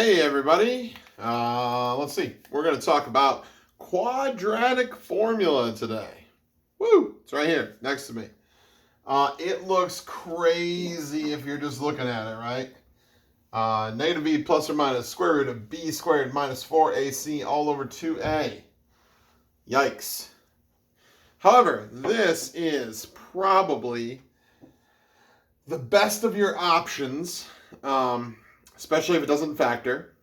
Hey everybody, let's see. We're going to talk about quadratic formula today. Woo! It's right here next to me. It looks crazy if you're just looking at it, right? Negative b plus or minus square root of b squared minus 4ac all over 2a. Yikes. However, this is probably the best of your options, especially if it doesn't factor,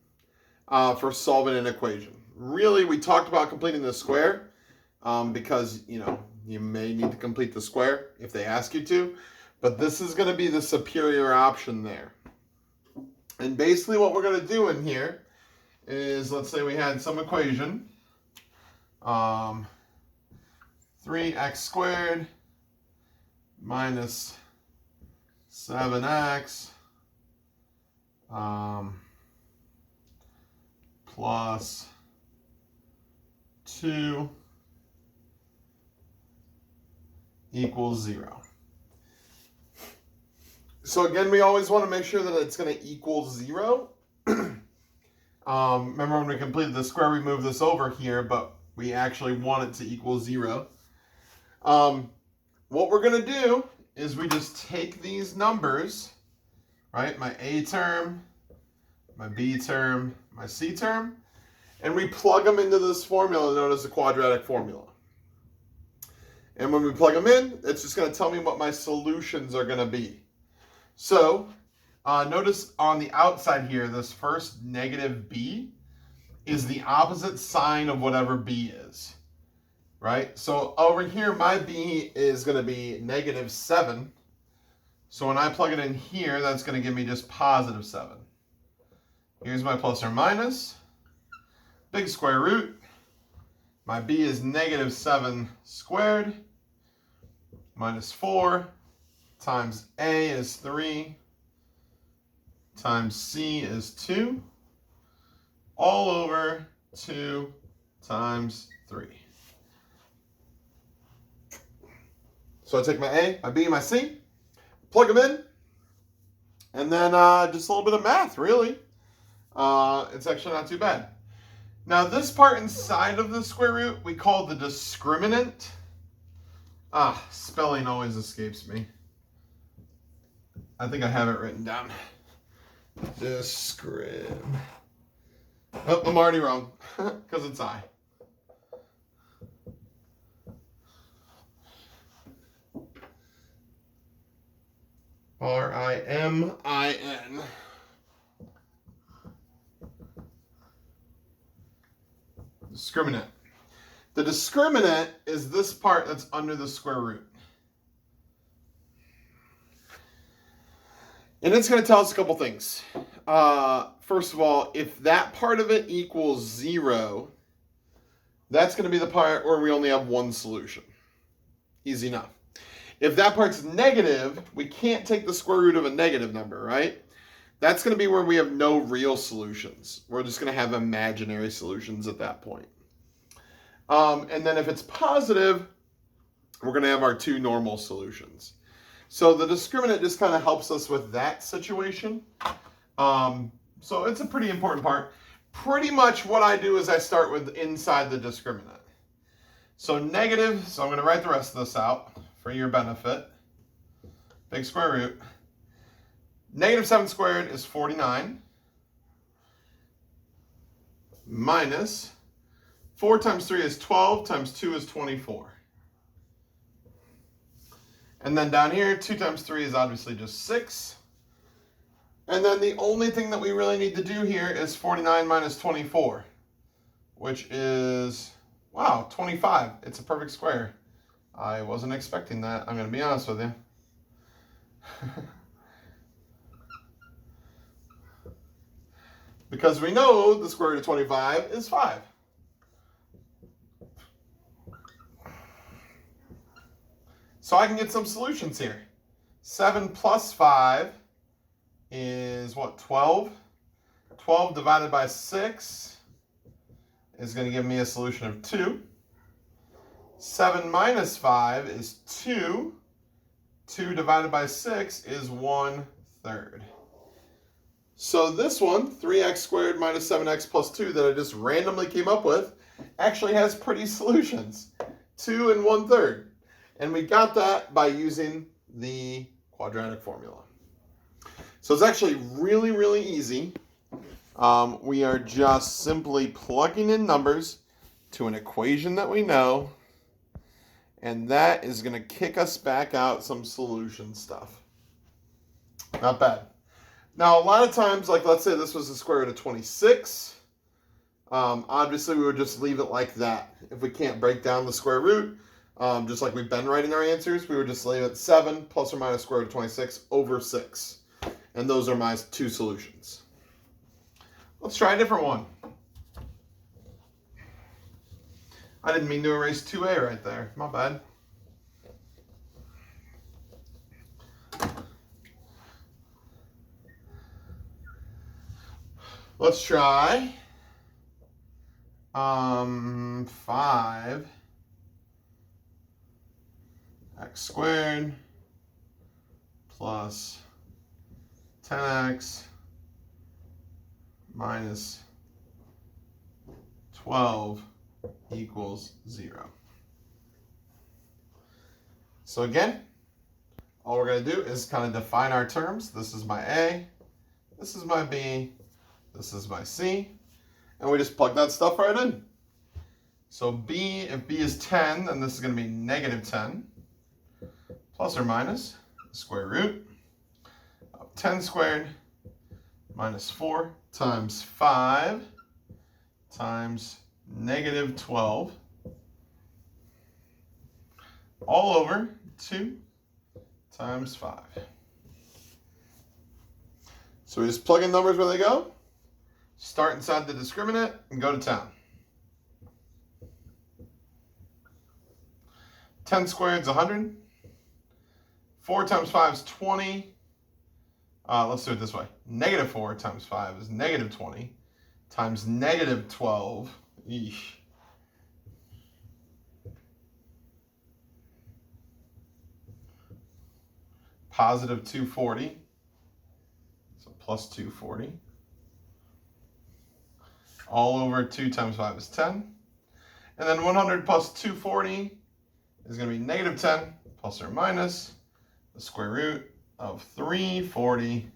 for solving an equation. Really, we talked about completing the square because, you may need to complete the square if they ask you to, but this is going to be the superior option there. And basically what we're going to do in here is, let's say we had some equation, 3x squared minus 7x plus 2 equals 0. So again, we always want to make sure that it's going to equal 0. Remember when we completed the square, we moved this over here, but we actually want it to equal 0. What we're going to do is we just take these numbers, right? My a term, my b term, my c term, and we plug them into this formula known as the quadratic formula. And when we plug them in, it's just going to tell me what my solutions are going to be. So notice on the outside here, this first negative b is the opposite sign of whatever b is, right? So over here, my b is going to be negative 7. So when I plug it in here, that's going to give me just positive 7. Here's my plus or minus. Big square root. My b is negative 7 squared minus 4 times a is 3 times c is 2 all over 2 times 3. So I take my a, my b, my c, plug them in, and then just a little bit of math, really. It's actually not too bad. Now this part inside of the square root, we call the discriminant. Spelling always escapes me. I think I have it written down. Oh, I'm already wrong, because it's I. R-I-M-I-N. Discriminant. The discriminant is this part that's under the square root. And it's going to tell us a couple things. First of all, if that part of it equals 0, that's going to be the part where we only have one solution. Easy enough. If that part's negative, we can't take the square root of a negative number, right? That's going to be where we have no real solutions. We're just going to have imaginary solutions at that point. And then if it's positive, we're going to have our two normal solutions. So the discriminant just kind of helps us with that situation. So it's a pretty important part. Pretty much what I do is I start with inside the discriminant. So negative, so I'm going to write the rest of this out for your benefit. Big square root. Negative 7 squared is 49. Minus 4 times 3 is 12, times 2 is 24. And then down here, 2 times 3 is obviously just 6. And then the only thing that we really need to do here is 49 minus 24, which is, wow, 25. It's a perfect square. I wasn't expecting that, I'm going to be honest with you. Because we know the square root of 25 is 5. So I can get some solutions here. 7 plus 5 is what, 12? 12 divided by 6 is going to give me a solution of 2. 7 minus 5 is 2. 2 divided by 6 is 1/3. So this one, 3x squared minus 7x plus 2 that I just randomly came up with, actually has pretty solutions. 2 and 1/3. And we got that by using the quadratic formula. So it's actually really, really easy. We are just simply plugging in numbers to an equation that we know, and that is going to kick us back out some solution stuff. Not bad. Now, a lot of times, like let's say this was the square root of 26. Obviously, we would just leave it like that. If we can't break down the square root, just like we've been writing our answers, we would just leave it 7 plus or minus square root of 26 over 6. And those are my two solutions. Let's try a different one. I didn't mean to erase 2a right there. My bad. Let's try 5 x squared plus 10x minus 12 equals 0. So again, all we're going to do is kind of define our terms. This is my A, this is my B, this is my C, and we just plug that stuff right in. So B, if B is 10, then this is going to be negative 10 plus or minus the square root of 10 squared minus 4 times 5 times negative 12 all over 2 times 5. So we just plug in numbers where they go, start inside the discriminant, and go to town. 10 squared is 100. 4 times 5 is 20. Let's do it this way. Negative 4 times 5 is negative 20 times negative 12. Eesh. Positive 240. So plus 240. All over 2 times 5 is 10. And then 100 plus 240 is going to be negative 10 plus or minus the square root of 340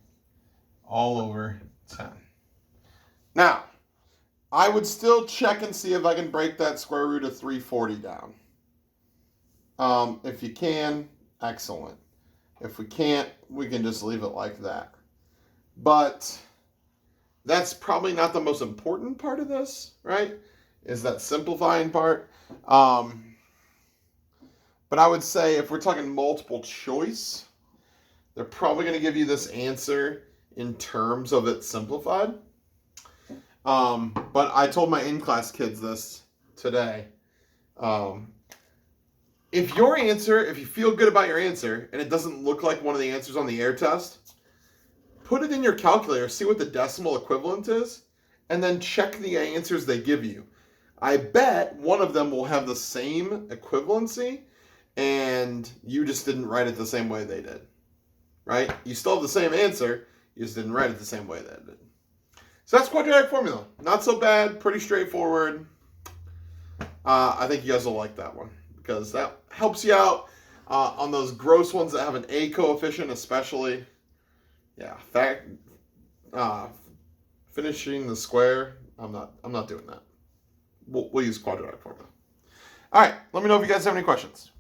all over 10. Now, I would still check and see if I can break that square root of 340 down. If you can, excellent. If we can't, we can just leave it like that. But that's probably not the most important part of this, right? Is that simplifying part. But I would say if we're talking multiple choice, they're probably going to give you this answer in terms of it simplified. But I told my in-class kids this today. If you feel good about your answer and it doesn't look like one of the answers on the air test, put it in your calculator, see what the decimal equivalent is, and then check the answers they give you. I bet one of them will have the same equivalency, and you just didn't write it the same way they did, right? You still have the same answer, you just didn't write it the same way they did. So that's quadratic formula. Not so bad, pretty straightforward. I think you guys will like that one because that helps you out on those gross ones that have an A coefficient, especially. Yeah, finishing the square. I'm not doing that. We'll use quadratic formula. All right, let me know if you guys have any questions.